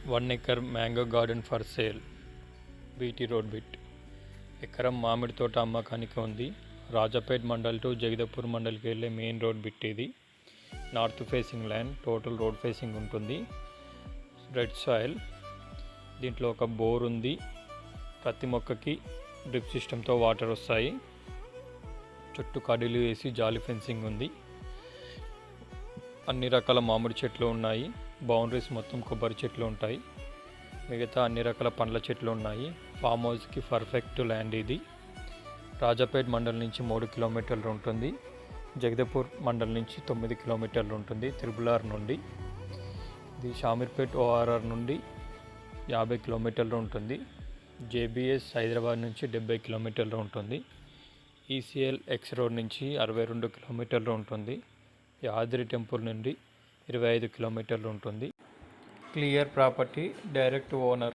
1 acre mango garden for sale. BT road bit. ఎకరం మామిడి తోట అమ్మకానికి ఉంది. రాజాపేట్ మండల్ టు జగదపూర్ మండల్కి వెళ్ళే మెయిన్ రోడ్ బిట్ ఇది. North facing land, total road facing ఉంటుంది. Red soil. దీంట్లో ఒక బోర్ ఉంది. ప్రతి మొక్కకి డ్రిప్ సిస్టంతో వాటర్ వస్తాయి. చుట్టూ కడీలు వేసి జాలి ఫెన్సింగ్ ఉంది. అన్ని రకాల మామిడి చెట్లు ఉన్నాయి. బౌండరీస్ మొత్తం కొబ్బరి చెట్లు ఉంటాయి. మిగతా అన్ని రకాల పండ్ల చెట్లు ఉన్నాయి. ఫామ్ హౌస్కి పర్ఫెక్ట్ ల్యాండ్ ఇది. రాజాపేట్ మండల్ నుంచి 3 కిలోమీటర్లు ఉంటుంది. జగదపూర్ మండల్ నుంచి 9 కిలోమీటర్లు ఉంటుంది. త్రిబుల్-ఆర్ నుండి. ఇది షామీర్పేట్ ORR నుండి 50 కిలోమీటర్లు ఉంటుంది. JBS హైదరాబాద్ నుంచి 70 కిలోమీటర్లు ఉంటుంది. ECL X రోడ్ నుంచి 62 కిలోమీటర్లు ఉంటుంది. యాదగిరి టెంపుల్ నుండి 25 కిలోమీటర్లు ఉంటుంది. Clear property, direct owner.